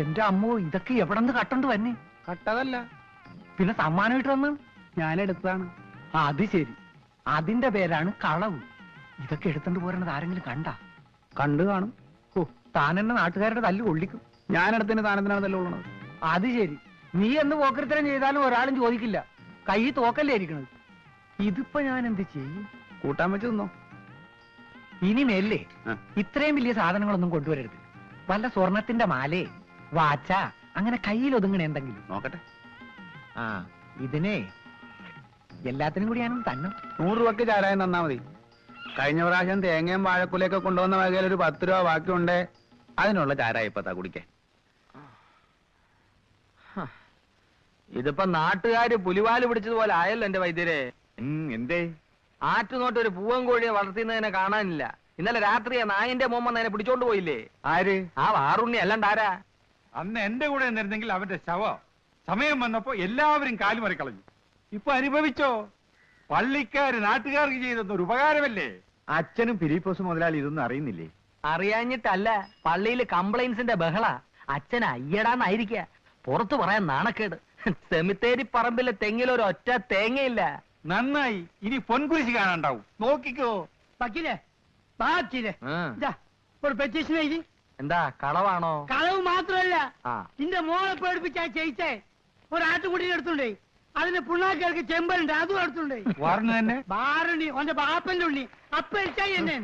എന്റെ അമ്മോ, ഇതൊക്കെ എവിടെ നിന്ന് കട്ടണ്ട് വന്നെ? കട്ടതല്ല, പിന്നെ സമ്മാനമായിട്ട് വന്ന് ഞാനെടുത്താണ്. അത് ശരി, അതിന്റെ പേരാണ് കളവ്. ഇതൊക്കെ എടുത്തോണ്ട് പോരണത് ആരെങ്കിലും കണ്ടാ? കണ്ടു കാണും. ഓ, താനെന്നെ നാട്ടുകാരുടെ തല്ല് കൊള്ളിക്കും. ഞാനെടുത്തിന് താനെന്തിനാണ് തല്ലുകൊള്ളണത്? അത് ശരി, നീ എന്ന് പോക്കൃത്തരം ചെയ്താലും ഒരാളും ചോദിക്കില്ല. കൈ തോക്കല്ലേ ഇരിക്കണത്. ഇതിപ്പോ ഞാൻ എന്ത് ചെയ്യും? കൂട്ടാൻ വെച്ച് തിന്നോ. ഇനി മേലേ ഇത്രയും വലിയ സാധനങ്ങളൊന്നും കൊണ്ടുവരരുത്. വല്ല സ്വർണത്തിന്റെ മാലേ, വാച്ച, അങ്ങനെ കയ്യിൽ ഒതുങ്ങണ എന്തെങ്കിലും നോക്കട്ടെ. ആ, ഇതിനെ എല്ലാത്തിനും കൂടി ഞാനും തന്നെ. 100 രൂപക്ക് ചാരായം തന്നാ മതി. കഴിഞ്ഞ പ്രാവശ്യം തേങ്ങയും വാഴക്കുലയൊക്കെ കൊണ്ടുവന്ന വകയിൽ ഒരു 10 രൂപ ബാക്കിയുണ്ടേ. അതിനുള്ള ചാരായ ഇപ്പത്താ കുടിക്കേ. ഇതിപ്പോ നാട്ടുകാര് പുലിവാല് പിടിച്ചതുപോലെ ആയല്ലോ എന്റെ വൈദ്യരെ. എന്തേ? ആറ്റുനോട്ട് ഒരു പൂവൻ കോഴിയെ വളർത്തുന്നതിനെ കാണാനില്ല. ഇന്നലെ രാത്രി നായിന്റെ മോമ്മ അതിനെ പിടിച്ചോണ്ട് പോയില്ലേ? ആര്? ആ വാറുണ്ണി അല്ലാണ്ടാരാ? അന്ന് എന്റെ കൂടെ നിന്നിരുന്നെങ്കിൽ അവന്റെ ശവം സമയം വന്നപ്പോ എല്ലാവരും കാലുമറിക്കളഞ്ഞു. ഇപ്പൊ അനുഭവിച്ചോ? പള്ളിക്കാര് നാട്ടുകാർക്ക് ചെയ്തൊരു ഉപകാരമല്ലേ? അച്ഛനും ഫിലിപ്പോസ് മുതലാളി ഇതൊന്നും അറിയുന്നില്ലേ? അറിയാഞ്ഞിട്ടല്ല, പള്ളിയിൽ കംപ്ലൈൻസിന്റെ ബഹള. അച്ഛൻ അയ്യടാന്നായിരിക്ക. പുറത്തു പറയാൻ നാണക്കേട്. സെമിത്തേരി പറമ്പിലെ തെങ്ങിലൊരു ഒറ്റ തേങ്ങയില്ല. നന്നായി, ഇനി പൊൻകുരിശ് കാണാണ്ടാവും. നോക്കിക്കോ. ഒരു പെറ്റീഷൻ എഴുതി. എന്താ കളവാണോ? കളവ് മാത്രമല്ല, ആ, നിന്റെ മോളെ പേടിപ്പിച്ചാ ചെയ്യിച്ചേ ഒരാട്ടുകുട്ടിനെ എടുത്തുണ്ടേ. അതിന് പുണ്ണാക്കികൾക്ക് ചെമ്പലുണ്ട്, അതും എടുത്തുണ്ടേ. വാറിന് തന്നെ ബാറുണ്ണി ഓന്റെ ബാപ്പന്റെ ഉണ്ണി അപ്പൊ എന്നെ.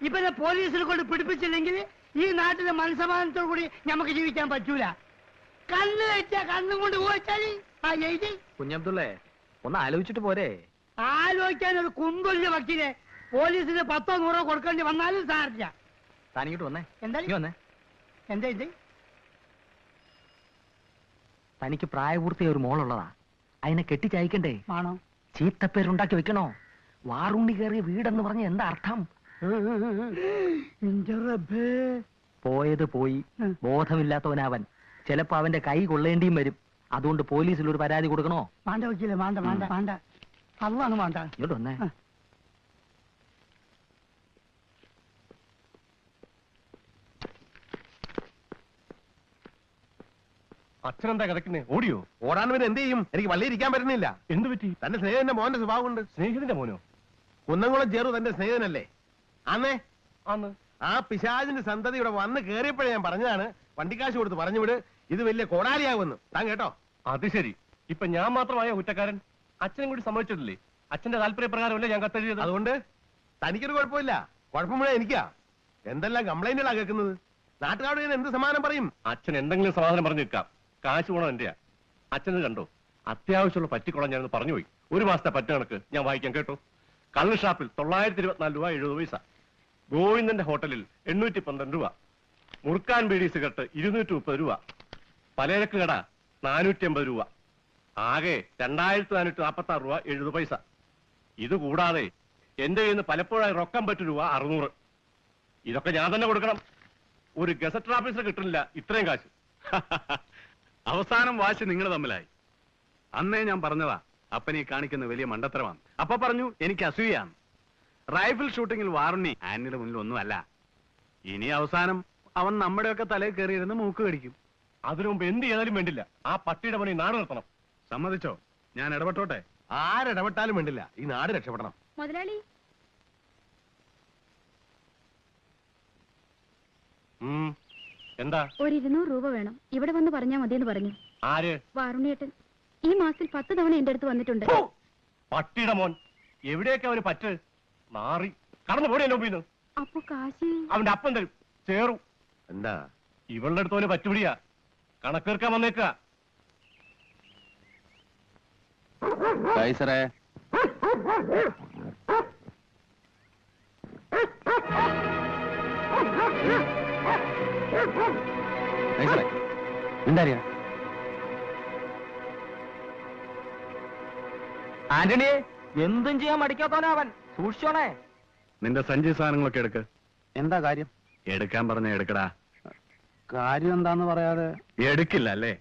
ഇപ്പൊ പോലീസിനെ കൊണ്ട് പിടിപ്പിച്ചില്ലെങ്കിൽ ഈ നാട്ടിലെ മനസ്സമാധാനത്തോടു കൂടി നമുക്ക് ജീവിക്കാൻ പറ്റൂല. കണ്ണ് വെച്ചാ കണ്ണും കൊണ്ട് പോയിച്ചാല് ആ എഴുതി. കുഞ്ഞബ്ദുള്ളേ, ഒന്ന് ആലോചിച്ചിട്ട് പോരെ? ആലോചിക്കാൻ ഒരു കുന്തൊല്ലിയ വക്കീലെ പോലീസിന് 10 or 100 കൊടുക്കേണ്ടി വന്നാലും സാറില്ല. താനിങ്ങോട്ട് വന്നേ. എന്താ വന്നേ. എന്താ ഇത്? തനിക്ക് പ്രായപൂർത്തിയായ ഒരു മോളുള്ളതാ. അതിനെ കെട്ടിച്ചയക്കണ്ടേ? ആണോ? ചീത്തപ്പേരുണ്ടാക്കി വെക്കണോ? വാറുണ്ണി കയറിയ വീടെന്ന് പറഞ്ഞ എന്താ അർത്ഥം? പോയത് പോയി, ബോധമില്ലാത്തവനവൻ. ചിലപ്പോ അവന്റെ കൈ കൊള്ളേണ്ടിയും വരും. അതുകൊണ്ട് പോലീസിൽ ഒരു പരാതി കൊടുക്കണോ? വേണ്ട വക്കീലെ, വേണ്ട വേണ്ട വേണ്ട. അതാണ് വേണ്ട. ഇങ്ങോട്ട് വന്നേ. അച്ഛനെന്താ കിടക്കുന്നേ? ഓടിയോ? ഓടാൻ വരെ എന്ത് ചെയ്യും? എനിക്ക് വള്ളി ഇരിക്കാൻ പറ്റുന്നില്ല. എന്ത് പറ്റി? തന്റെ സ്നേഹിതന്റെ മോന്റെ സ്വഭാവം കൊണ്ട്. സ്നേഹിതന്റെ മോനോ? കുന്നംകുളം ചേറു തന്റെ സ്നേഹിതനല്ലേ? അന്നേ അന്ന് ആ പിശാചിന്റെ സന്തതി ഇവിടെ വന്ന് കേറിയപ്പോഴേ ഞാൻ പറഞ്ഞതാണ്, വണ്ടിക്കാശ് കൊടുത്ത് പറഞ്ഞു വിട്, ഇത് വലിയ കോടാലിയാവുമെന്ന്. താൻ കേട്ടോ? അത് ശരി. ഇപ്പൊ ഞാൻ മാത്രമായ കുറ്റക്കാരൻ? അച്ഛനും കൂടി സമ്മതിച്ചിട്ടില്ലേ? അച്ഛന്റെ താല്പര്യപ്രകാരമല്ലേ ഞാൻ കത്തെഴുതിയത്? അതുകൊണ്ട് തനിക്കൊരു കുഴപ്പമില്ല. കുഴപ്പം മുഴുവൻ എനിക്കാ. എന്തെല്ലാം കംപ്ലൈന്റുകളാ കേൾക്കുന്നത്. നാട്ടുകാരോട് ഞാൻ എന്ത് സമാധാനം പറയും? അച്ഛൻ എന്തെങ്കിലും സമാധാനം പറഞ്ഞു നിൽക്കാം. കാശ് പോണോ എന്റെയാ. അച്ഛന് കണ്ടോ, അത്യാവശ്യമുള്ള പറ്റിക്കുളം ഞാനൊന്ന് പറഞ്ഞു പോയി. 1 മാസത്തെ പറ്റ കണക്ക് ഞാൻ വായിക്കാൻ കേട്ടോ. കള്ള് ഷാപ്പിൽ 924 രൂപ 70 പൈസ. ഗോവിന്ദന്റെ ഹോട്ടലിൽ 812 രൂപ. മുറുക്കാൻ ബീഡി സിഗരറ്റ് 230 രൂപ. പലചരക്ക് കട 480 രൂപ. ആകെ 2446 രൂപ 70 പൈസ. ഇത് കൂടാതെ എന്റെ കയ്യിൽ നിന്ന് പലപ്പോഴായി റൊക്കം പറ്റു രൂപ 600. ഇതൊക്കെ ഞാൻ തന്നെ കൊടുക്കണം. ഒരു ഗസറ്റർ ഓഫീസർ കിട്ടുന്നില്ല ഇത്രയും കാശ്. അവസാനം വാശി നിങ്ങൾ തമ്മിലായി. അന്നേ ഞാൻ പറഞ്ഞതാ അപ്പനെ കാണിക്കുന്ന വലിയ മണ്ടത്തരമാണ്. അപ്പൊ പറഞ്ഞു എനിക്ക് അസൂയാണ്. റൈഫിൾ ഷൂട്ടിങ്ങിൽ വാറുണ്ണി ആനിയുടെ മുന്നിൽ ഒന്നുമല്ല. ഇനി അവസാനം അവൻ നമ്മുടെയൊക്കെ തലയിൽ കയറിയിരുന്ന് മൂക്ക് കടിക്കും. അതിനു മുമ്പ് എന്ത് ചെയ്താലും വേണ്ടില്ല, ആ പട്ടിയുടെ പണി നാട് നിർത്തണം. സമ്മതിച്ചോ? ഞാൻ ഇടപെട്ടോട്ടെ? ആരിടപെട്ടാലും വേണ്ടില്ല, ഈ നാട് രക്ഷപ്പെടണം. മുതലാളി, എന്താ? ഒരു 200 രൂപ വേണം. ഇവിടെ വന്ന് പറഞ്ഞാ മതിയെന്ന് പറഞ്ഞു. ആര്? വാറുണ്ണിയേട്ടൻ. ഈ മാസത്തിൽ 10 തവണ എന്റെ അടുത്ത് വന്നിട്ടുണ്ട്. പട്ടിയുടെ മോൻ. എവിടെയൊക്കെ അവന് പറ്റ് മാറി കടന്നു പോടി. എന്നെ ഒപ്പിന്ന് അപ്പൊ കാശ് അവന്റെ അപ്പം തരും. ചേറു. എന്താ? ഇവളുടെ അടുത്ത് അവന് പറ്റുപിടിയാ. കണക്കേർക്കാൻ വന്നേക്ക. കൈസറേ, എന്താ ആന്റണി? എന്തും ചെയ്യാൻ മടിക്കാത്തവനാ അവൻ. സൂക്ഷിച്ചോണേ. നിന്റെ സഞ്ചി സാധനങ്ങളൊക്കെ എടുക്ക്. എന്താ കാര്യം? എടുക്കാൻ പറഞ്ഞ എടുക്കടാ. കാര്യം എന്താന്ന് പറയാതെ എടുക്കില്ല അല്ലേ?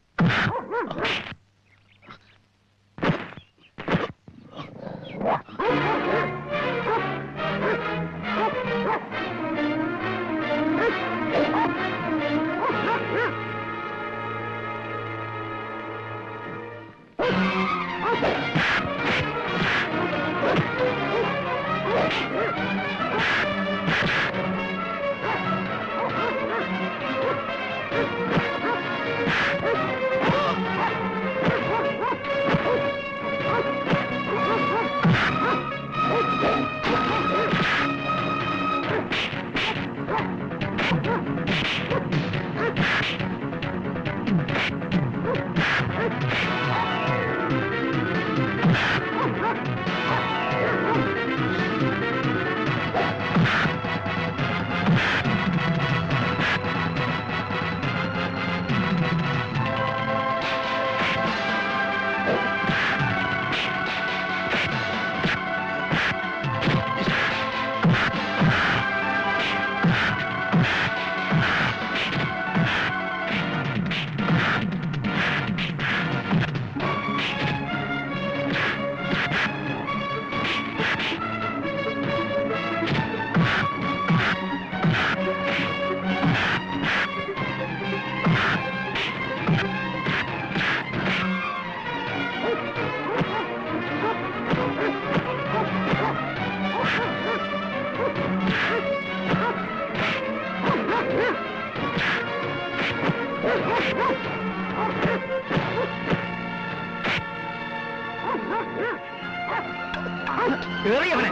കേറിയവനെ.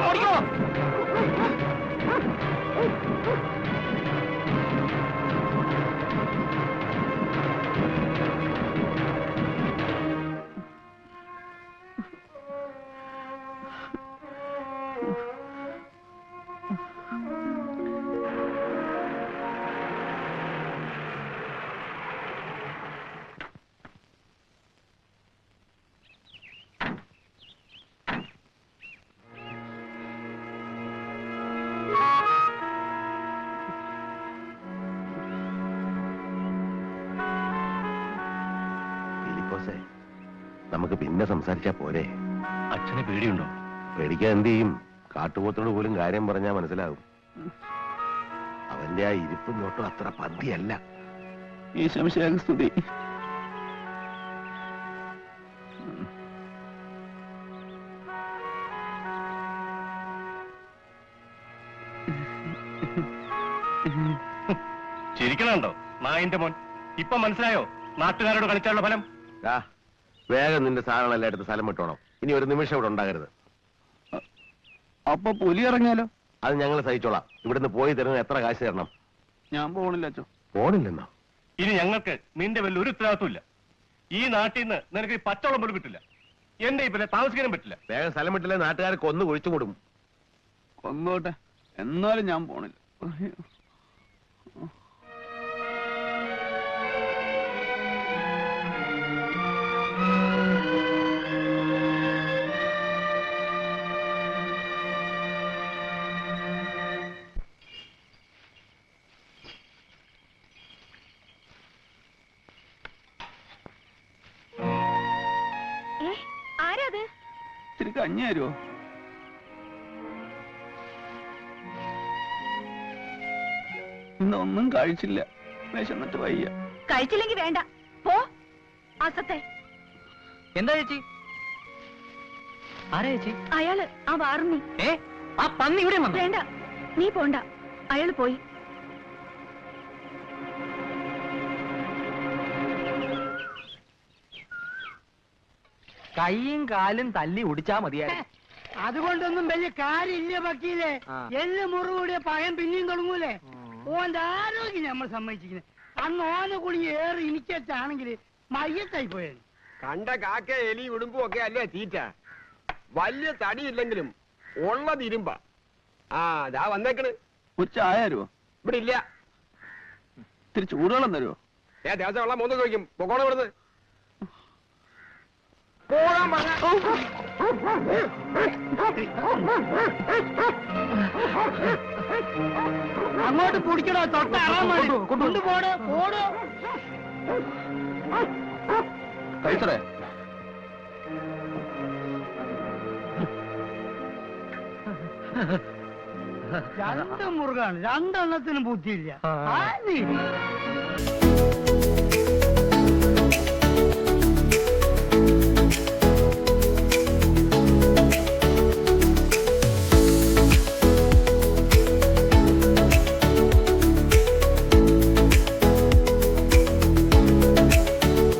ഓടിക്കോ. ഫിലിപ്പോസേ, നമുക്ക് പിന്നെ സംസാരിച്ചാ പോരെ? അച്ഛന് പേടിയുണ്ടോ? പേടിക്കാൻ എന്ത് ചെയ്യും? കാട്ടുപോത്തോട് പോലും കാര്യം പറഞ്ഞാൽ മനസ്സിലാവും. അവന്റെ ആ ഇരിപ്പും നോട്ടും അത്ര പന്തിയല്ല. ഈ ശംശയാഗസ്തുതി. ചിരിക്കണുണ്ടോ നായിന്റെ മോൻ? ഇപ്പൊ മനസ്സിലായോ നാട്ടുകാരോട് കളിച്ചാലുള്ള ഫലം? ആ, വേഗം നിന്റെ സാധനങ്ങളെല്ലാം എടുത്ത് സ്ഥലം വിട്ടോണം. ഇനി ഒരു നിമിഷം ഇവിടെ ഉണ്ടാകരുത്. അപ്പൊ പുലി ഇറങ്ങിയാലോ? അത് ഞങ്ങൾ സഹിച്ചോളാം. ഇവിടുന്ന് പോയി തരുന്ന എത്ര കാശ് തരണം? ഞാൻ പോണില്ല അച്ഛോ. പോണില്ലെന്നോ? ഇനി ഞങ്ങൾക്ക് നിന്റെ വലിയ ഒരു ഉത്തരവാദിത്വമില്ല. ഈ നാട്ടിൽ നിന്ന് നിനക്ക് ഈ പച്ചവളം പോലും കിട്ടില്ല. എന്റെ ഇപ്പൊ താമസിക്കാനും പറ്റില്ല. വേഗം സ്ഥലം വിട്ടില്ലേ നാട്ടുകാരെ കൊന്നു കുഴിച്ചു കൊടുക്കും. കൊന്നോട്ടെ, എന്നാലും ഞാൻ പോണില്ല. ആരാത്? ഇത്തിരി കഞ്ഞി തരുമോ? ഇന്നൊന്നും കഴിച്ചില്ല, വിശന്നിട്ട് വയ്യ. കഴിച്ചില്ലെങ്കിൽ വേണ്ട, പോ. അസത്തെ എന്താ ചേച്ചി? ആരാ ചേച്ചി? അയാള് ആ വാറുണ്ണി. ആ പന്നി ഇവിടെ വന്നു. വേണ്ട, നീ പോണ്ട, അയാള് പോയി. കൈയും കാലും തല്ലി ഒടിച്ചാ മതിയായിരുന്നു. അതുകൊണ്ടൊന്നും വലിയ കാര്യമില്ല വക്കീലെ. എല്ല് മുറികൂടിയ പകൻ പിന്നെയും തുടങ്ങൂലേ. ഓന്റെ ആരോഗ്യം നമ്മൾ സമ്മതിച്ചിരിക്കുന്നത്. അന്ന് ഓനെ കുണി ഏറി ഇനിക്കാണെങ്കിൽ മയ്യത്തായി പോയത്. കണ്ട കാക്ക എലി ഉടുമ്പും ഒക്കെ അല്ലേ തീറ്റ. വലിയ തടിയില്ലെങ്കിലും ഉള്ളത് ഇരുമ്പ. ആ ദാ വന്നേക്കണ്. ഒരു ചായ തരുമോ? ഇവിടെ ഇല്ല. ഇത്തിരി ചൂടുവെള്ളം തരുമോ? ദിവസം വെള്ളം മൂന്ന് ചോദിക്കും. പൊക്കോണം ഇവിടുന്ന്. പോകാൻ പറഞ്ഞ അങ്ങോട്ട് കുടിക്കണോ? തൊട്ട കൊണ്ടുപോടോ പോടോ. കഴിച്ചറേ. രണ്ട് മുറുകാണ്, രണ്ടെണ്ണത്തിനും ബുദ്ധിയില്ല.